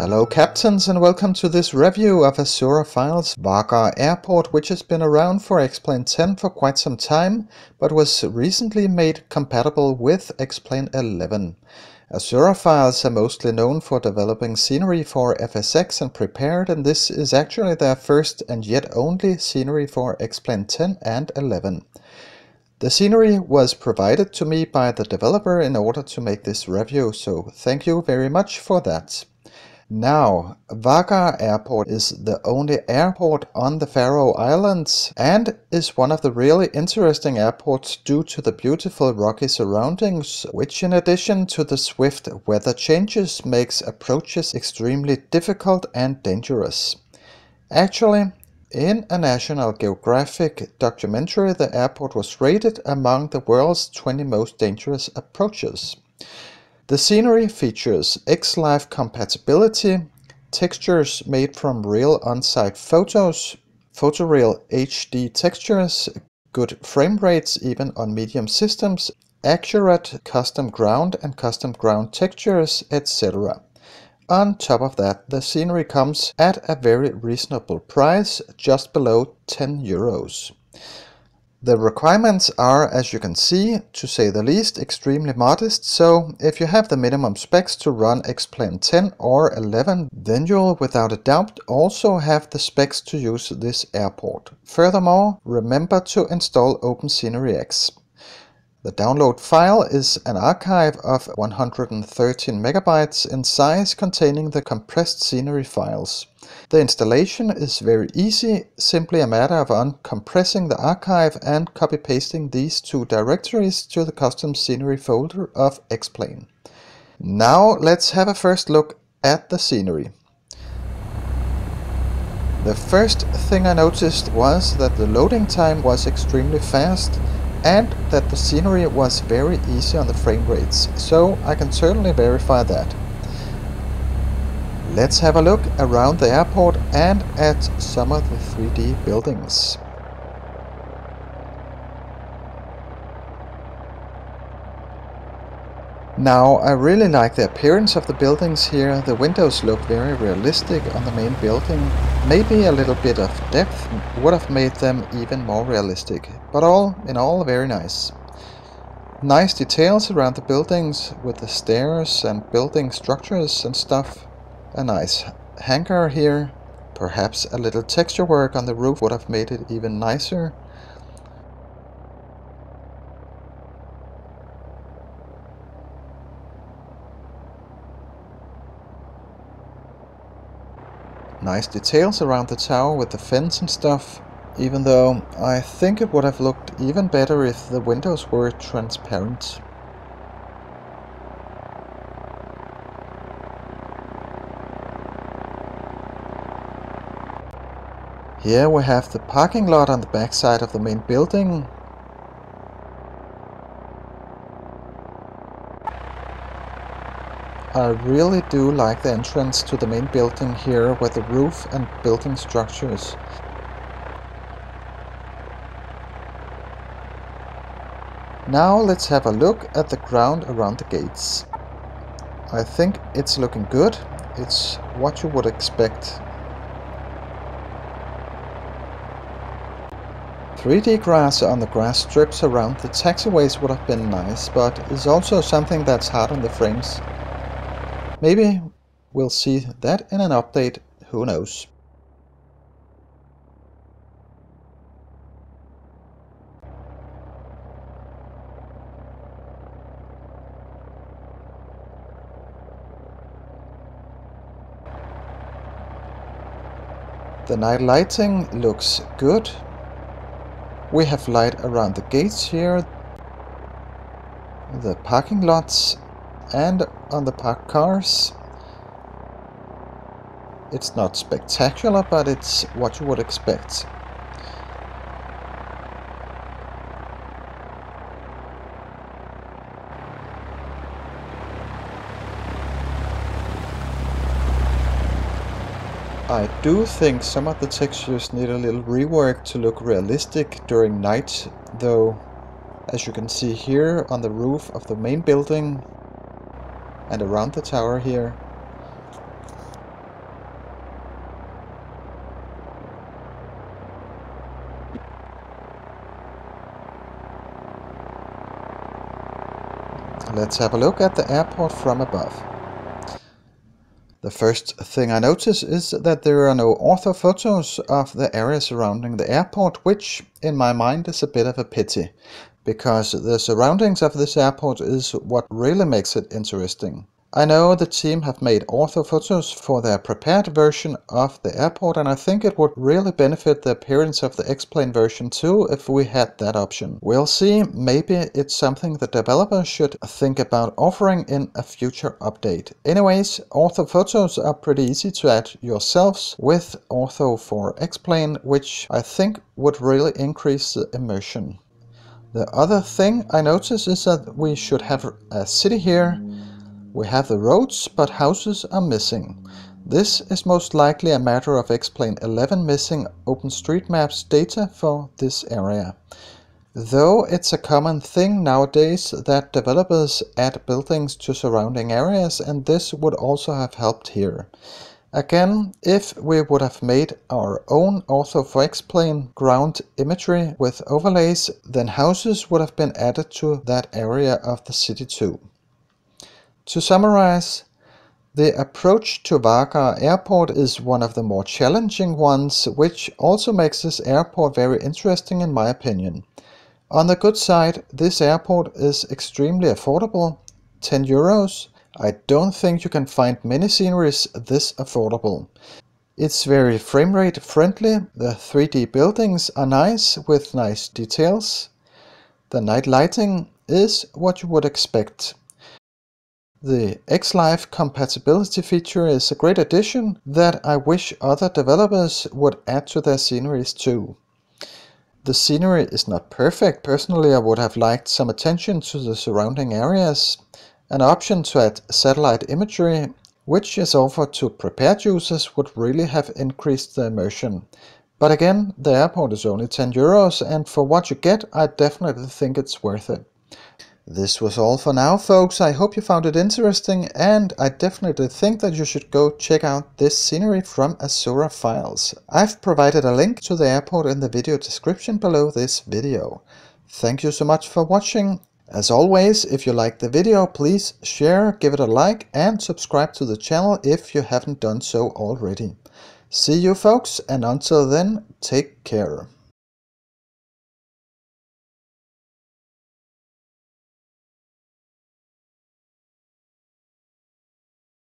Hello captains, and welcome to this review of Azurafiles Vagar Airport, which has been around for X-Plane 10 for quite some time, but was recently made compatible with X-Plane 11. Azurafiles are mostly known for developing scenery for FSX and Prepared, and this is actually their first and yet only scenery for X-Plane 10 and 11. The scenery was provided to me by the developer in order to make this review, so thank you very much for that. Now, Vagar Airport is the only airport on the Faroe Islands and is one of the really interesting airports due to the beautiful rocky surroundings, which in addition to the swift weather changes makes approaches extremely difficult and dangerous. Actually, in a National Geographic documentary, the airport was rated among the world's 20 most dangerous approaches. The scenery features X-Live compatibility, textures made from real on-site photos, photoreal HD textures, good frame rates even on medium systems, accurate custom ground and custom ground textures, etc. On top of that, the scenery comes at a very reasonable price, just below 10 euros. The requirements are, as you can see, to say the least, extremely modest, so if you have the minimum specs to run X-Plane 10 or 11, then you'll without a doubt also have the specs to use this airport. Furthermore, remember to install OpenSceneryX. The download file is an archive of 113 megabytes in size containing the compressed scenery files. The installation is very easy, simply a matter of uncompressing the archive and copy-pasting these two directories to the custom scenery folder of X-Plane. Now let's have a first look at the scenery. The first thing I noticed was that the loading time was extremely fast and that the scenery was very easy on the frame rates, so I can certainly verify that. Let's have a look around the airport and at some of the 3D buildings. Now, I really like the appearance of the buildings here. The windows look very realistic on the main building. Maybe a little bit of depth would have made them even more realistic, but all in all very nice. Nice details around the buildings with the stairs and building structures and stuff. A nice hangar here. Perhaps a little texture work on the roof would have made it even nicer. Nice details around the tower with the fence and stuff, even though I think it would have looked even better if the windows were transparent. Here we have the parking lot on the back side of the main building. I really do like the entrance to the main building here with the roof and building structures. Now let's have a look at the ground around the gates. I think it's looking good. It's what you would expect. 3D grass on the grass strips around the taxiways would have been nice, but it's also something that's hard on the frames. Maybe we'll see that in an update, who knows. The night lighting looks good. We have light around the gates here, the parking lots, and on the parked cars. It's not spectacular, but it's what you would expect. I do think some of the textures need a little rework to look realistic during night, though, as you can see here on the roof of the main building and around the tower here, Let's have a look at the airport from above. The first thing I notice is that there are no ortho photos of the area surrounding the airport, which in my mind is a bit of a pity, because the surroundings of this airport is what really makes it interesting. I know the team have made ortho photos for their prepared version of the airport, and I think it would really benefit the appearance of the X-Plane version too if we had that option. We'll see, maybe it's something the developers should think about offering in a future update. Anyways, ortho photos are pretty easy to add yourselves with ortho for X-Plane, which I think would really increase the immersion. The other thing I notice is that we should have a city here. We have the roads, but houses are missing. This is most likely a matter of X-Plane 11 missing OpenStreetMap's data for this area. Though it's a common thing nowadays that developers add buildings to surrounding areas, and this would also have helped here. Again, if we would have made our own ortho for X-Plane ground imagery with overlays, then houses would have been added to that area of the city too. To summarize, the approach to Vagar Airport is one of the more challenging ones, which also makes this airport very interesting in my opinion. On the good side, this airport is extremely affordable, 10 euros. I don't think you can find many sceneries this affordable. It's very frame rate friendly, the 3D buildings are nice with nice details. The night lighting is what you would expect. The X-Live compatibility feature is a great addition that I wish other developers would add to their sceneries too. The scenery is not perfect. Personally, I would have liked some attention to the surrounding areas. An option to add satellite imagery, which is offered to prepared users, would really have increased the immersion. But again, the airport is only 10 euros, and for what you get, I definitely think it's worth it. This was all for now, folks. I hope you found it interesting, and I definitely think that you should go check out this scenery from Azurafiles. I've provided a link to the airport in the video description below this video. Thank you so much for watching. As always, if you liked the video, please share, give it a like, and subscribe to the channel if you haven't done so already. See you, folks, and until then, take care.